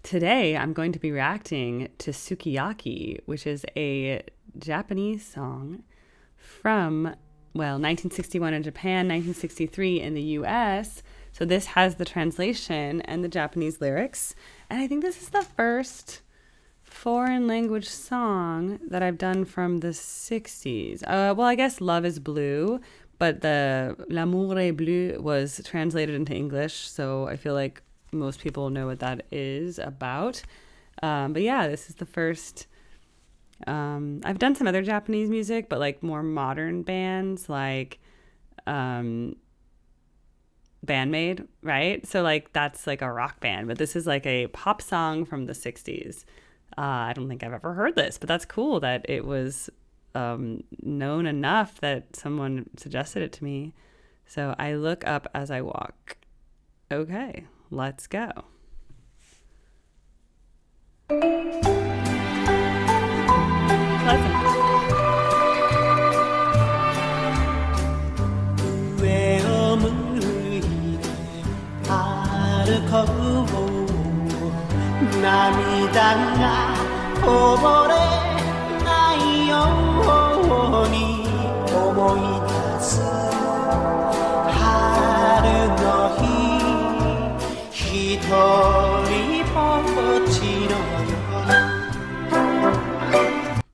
Today, I'm going to be reacting to Sukiyaki, which is a Japanese song from, 1961 in Japan, 1963 in the US. So this has the translation and the Japanese lyrics. And I think this is the first foreign language song that I've done from the 60s. I guess Love is Blue, but the L'amour est bleu was translated into English. So I feel like most people know what that is about. But yeah, this is the first. I've done some other Japanese music, but like more modern bands like Bandmade, right? So like that's like a rock band, but this is like a pop song from the 60s. I don't think I've ever heard this, but that's cool that it was known enough that someone suggested it to me. So I look up as I walk. Okay. Let's go. Pleasant. 上を向いて歩こう涙がこぼれないように思い出す春の日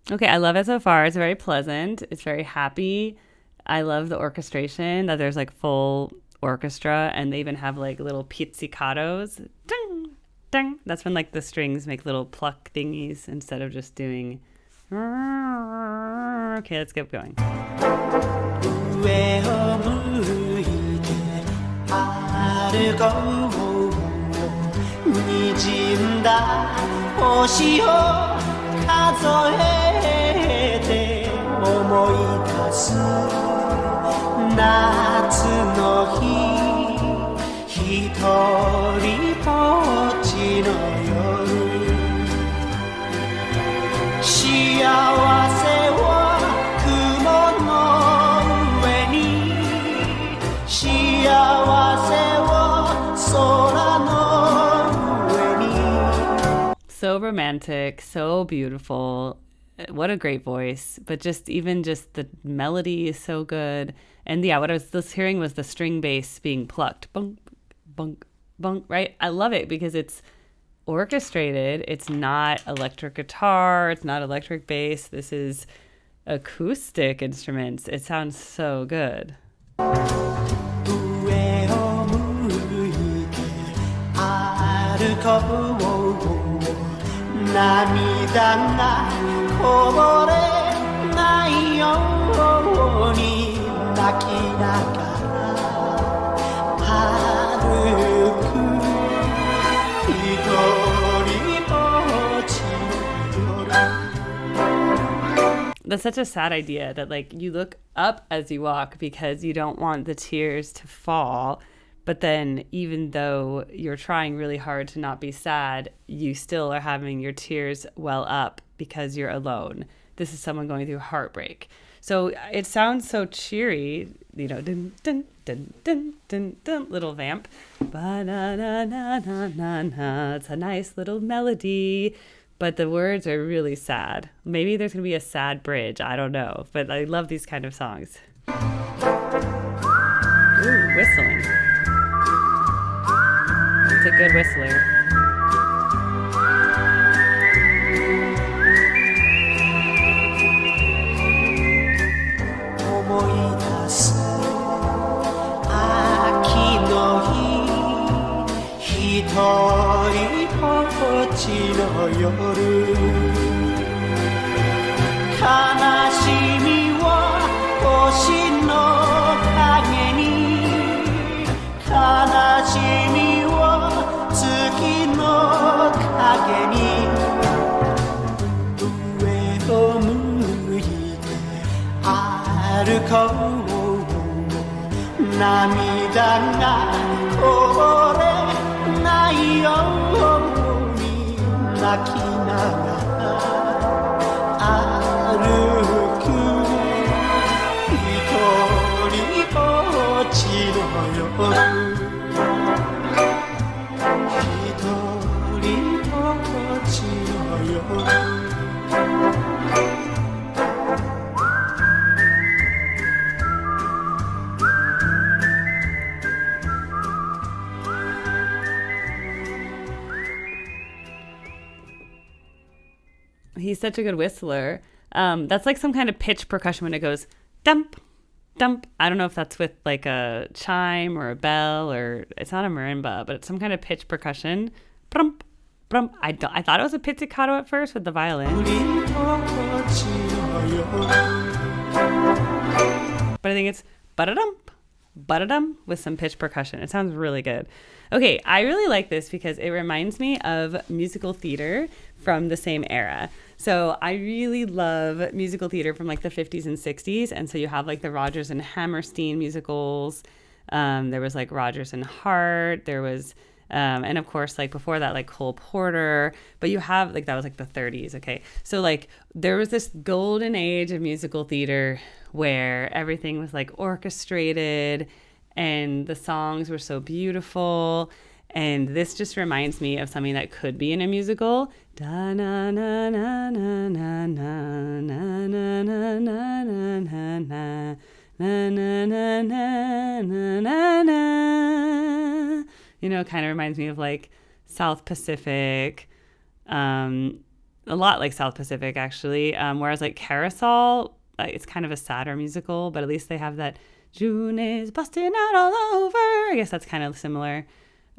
Okay, I love it so far. It's very pleasant. It's very happy. I love the orchestration, that there's like full orchestra, and they even have like little pizzicatos. Ding, ding. That's when like the strings make little pluck thingies instead of just doing. Okay, let's keep going. 上を向いて歩こう 滲んだ星を数えて思い出す夏の日一人ぼっちの夜幸せを雲の上に幸せを空の So romantic, so beautiful. What a great voice. But just the melody is so good. And yeah, what I was just hearing was the string bass being plucked. Bunk, bunk, bunk, right? I love it because it's orchestrated. It's not electric guitar. It's not electric bass. This is acoustic instruments. It sounds so good. 上を向いて歩こう 涙がこぼれないように泣きながら歩く一人ぼっちの夜 That's such a sad idea that like you look up as you walk because you don't want the tears to fall. But then even though you're trying really hard to not be sad, you still are having your tears well up because you're alone. This is someone going through heartbreak. So it sounds so cheery, you know, dun, dun, dun, dun, dun, dun, little vamp. Ba-na-na-na-na-na. It's a nice little melody, but the words are really sad. Maybe there's going to be a sad bridge. I don't know, but I love these kind of songs. Ooh, whistling. It's a good whistler. He's such a good whistler. That's like some kind of pitch percussion when it goes dump, dump. I don't know if that's with like a chime or a bell, or it's not a marimba, but it's some kind of pitch percussion. Brump, brump. I thought it was a pizzicato at first with the violin. But I think it's ba-da-dump, ba-da-dum with some pitch percussion. It sounds really good. Okay, I really like this because it reminds me of musical theater from the same era. So I really love musical theater from like the 50s and 60s. And so you have like the Rodgers and Hammerstein musicals. There was like Rodgers and Hart. There was, and of course, like before that, like Cole Porter. But you have like, that was like the 30s. Okay. So like there was this golden age of musical theater where everything was like orchestrated and the songs were so beautiful. And this just reminds me of something that could be in a musical. Da na na na na na na na na na na na na na na na na na. You know, kind of reminds me of like South Pacific, a lot like South Pacific actually. Whereas like Carousel, it's kind of a sadder musical, but at least they have that June is busting out all over. I guess that's kind of similar.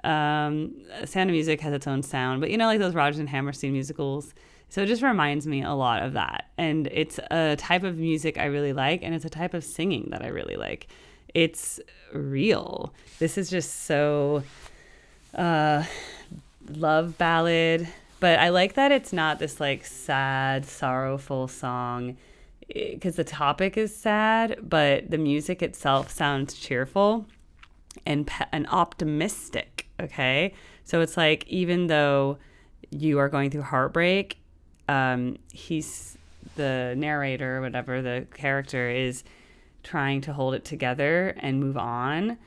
Sound of Music has its own sound, but you know, like those Rodgers and Hammerstein musicals. So it just reminds me a lot of that. And it's a type of music I really like, and it's a type of singing that I really like. It's real. This is just so love ballad, but I like that it's not this like sad, sorrowful song because the topic is sad, but the music itself sounds cheerful and optimistic. Okay, so it's like even though you are going through heartbreak, he's the narrator, or whatever the character is, trying to hold it together and move on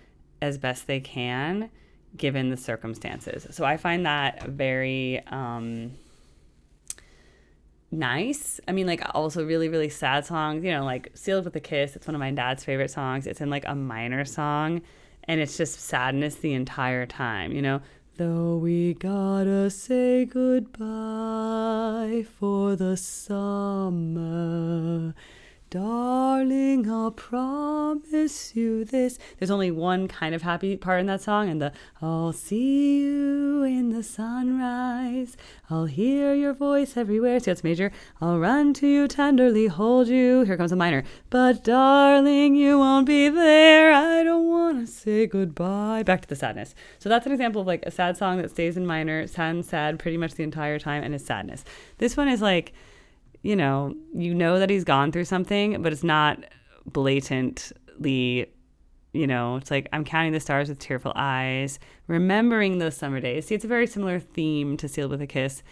as best they can given the circumstances. So I find that very nice. I mean, like also really, really sad songs, you know, like Sealed with a Kiss. It's one of my dad's favorite songs. It's in like a minor song. And it's just sadness the entire time, you know. Though we gotta say goodbye for the summer, darling, I'll promise you this. There's only one kind of happy part in that song, and the I'll see you in the sunrise, I'll hear your voice everywhere. See, that's major. I'll run to you, tenderly hold you. Here comes a minor. But darling, you won't be there. I don't want to say goodbye. Back to the sadness. So that's an example of like a sad song that stays in minor, sounds sad pretty much the entire time, and is sadness. This one is like, you know that he's gone through something, but it's not blatantly, you know, it's like, I'm counting the stars with tearful eyes, remembering those summer days. See, it's a very similar theme to Sealed with a Kiss,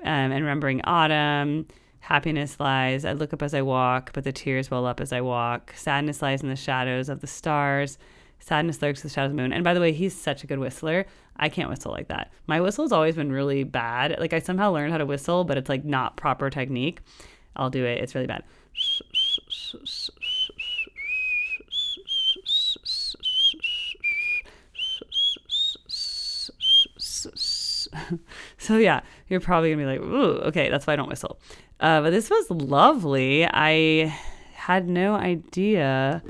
and remembering autumn. Happiness lies, I look up as I walk, but the tears well up as I walk. Sadness lies in the shadows of the stars. Sadness lurks in the shadows of the moon. And by the way, he's such a good whistler. I can't whistle like that. My whistle's always been really bad. Like I somehow learned how to whistle, but it's like not proper technique. I'll do it. It's really bad. So yeah, you're probably gonna be like, ooh, okay, that's why I don't whistle. But this was lovely. I had no idea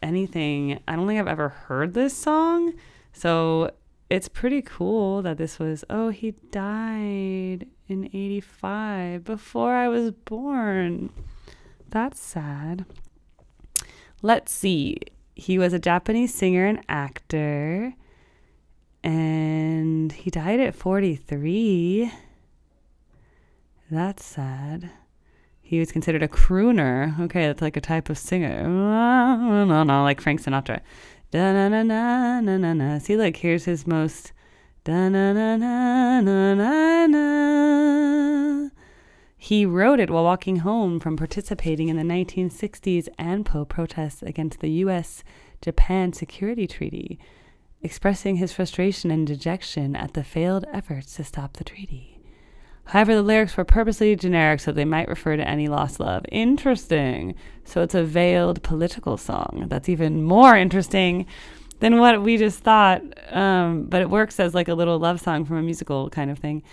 anything. I don't think I've ever heard this song. So it's pretty cool that this was, oh, he died in 85 before I was born. That's sad. Let's see. He was a Japanese singer and actor, and he died at 43. That's sad. He was considered a crooner. Okay, that's like a type of singer. No, like Frank Sinatra. Da-na-na-na-na-na-na. See, like, here's his most da-na-na-na-na-na-na. He wrote it while walking home from participating in the 1960s ANPO protests against the U.S.-Japan Security Treaty, expressing his frustration and dejection at the failed efforts to stop the treaty. However, the lyrics were purposely generic so they might refer to any lost love. Interesting. So it's a veiled political song. That's even more interesting than what we just thought. But it works as like a little love song from a musical kind of thing.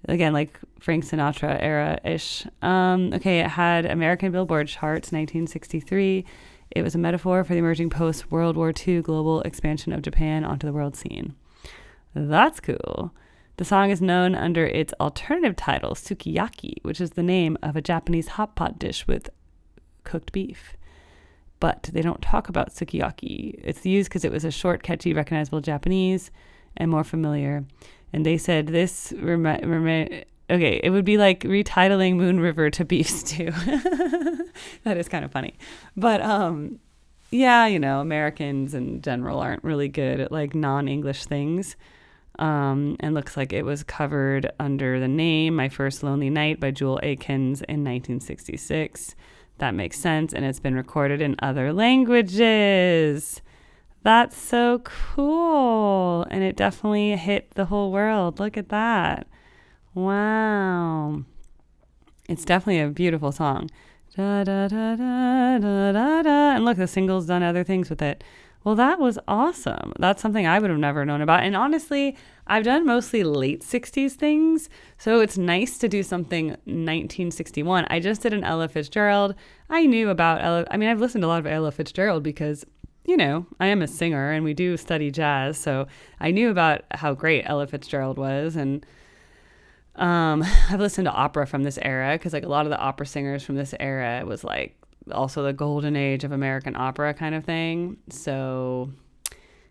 Again, like Frank Sinatra era-ish. Okay, it had American Billboard charts, 1963. It was a metaphor for the emerging post-World War II global expansion of Japan onto the world scene. That's cool. The song is known under its alternative title, Sukiyaki, which is the name of a Japanese hot pot dish with cooked beef. But they don't talk about Sukiyaki. It's used because it was a short, catchy, recognizable Japanese and more familiar. And they said this, okay, it would be like retitling Moon River to beef stew. That is kind of funny. But yeah, you know, Americans in general aren't really good at like non-English things. And looks like it was covered under the name My First Lonely Night by Jewel Akins in 1966. That makes sense. And it's been recorded in other languages. That's so cool. And it definitely hit the whole world. Look at that. Wow. It's definitely a beautiful song. Da, da, da, da, da, da, da. And look, the single's done other things with it. Well, that was awesome. That's something I would have never known about. And honestly, I've done mostly late 60s things. So it's nice to do something 1961. I just did an Ella Fitzgerald. I knew about I've listened to a lot of Ella Fitzgerald because, you know, I am a singer and we do study jazz. So I knew about how great Ella Fitzgerald was. And I've listened to opera from this era because like a lot of the opera singers from this era was like also the golden age of American opera kind of thing. So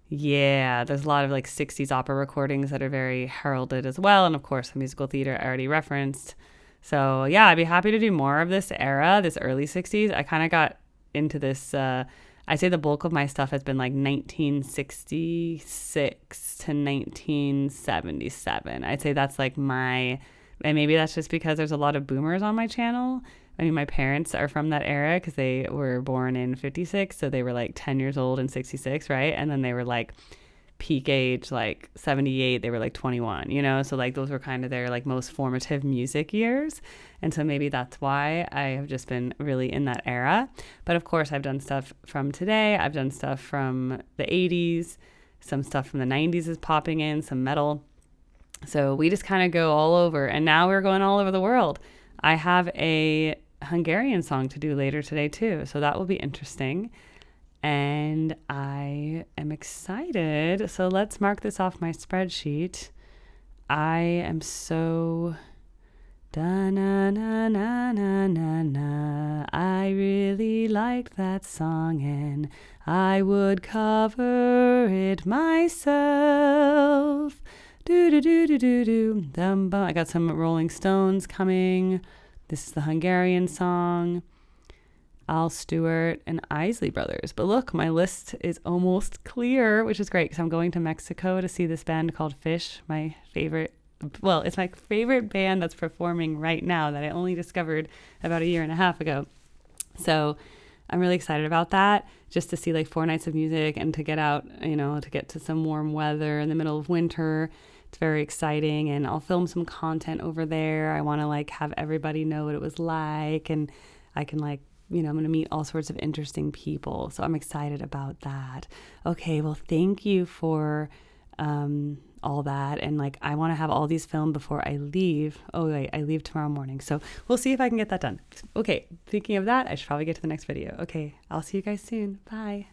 yeah, there's a lot of like 60s opera recordings that are very heralded as well. And of course, the musical theater I already referenced. So yeah, I'd be happy to do more of this era, this early 60s. I kind of got into this, I'd say the bulk of my stuff has been like 1966 to 1977. I'd say that's like and maybe that's just because there's a lot of boomers on my channel. I mean, my parents are from that era because they were born in 56. So they were like 10 years old in 66, right? And then they were like peak age, like 78, they were like 21, you know? So like those were kind of their like most formative music years. And so maybe that's why I have just been really in that era. But of course, I've done stuff from today. I've done stuff from the 80s. Some stuff from the 90s is popping in, some metal. So we just kind of go all over. And now we're going all over the world. I have a Hungarian song to do later today too. So that will be interesting. And I am excited. So let's mark this off my spreadsheet. I am so da-na-na-na-na-na. I really liked that song and I would cover it myself. Do-do-do-do-do-do. I got some Rolling Stones coming. This is the Hungarian song. Al Stewart and Isley Brothers. But look, my list is almost clear, which is great because I'm going to Mexico to see this band called Fish, my favorite. Well, it's my favorite band that's performing right now that I only discovered about a year and a half ago. So I'm really excited about that, just to see like 4 nights of music and to get out, you know, to get to some warm weather in the middle of winter. It's very exciting, and I'll film some content over there. I want to like have everybody know what it was like, and I can like, you know, I'm going to meet all sorts of interesting people. So I'm excited about that. Okay, well, thank you for all that. And like, I want to have all these filmed before I leave. Oh, wait, I leave tomorrow morning. So we'll see if I can get that done. Okay, thinking of that, I should probably get to the next video. Okay, I'll see you guys soon. Bye.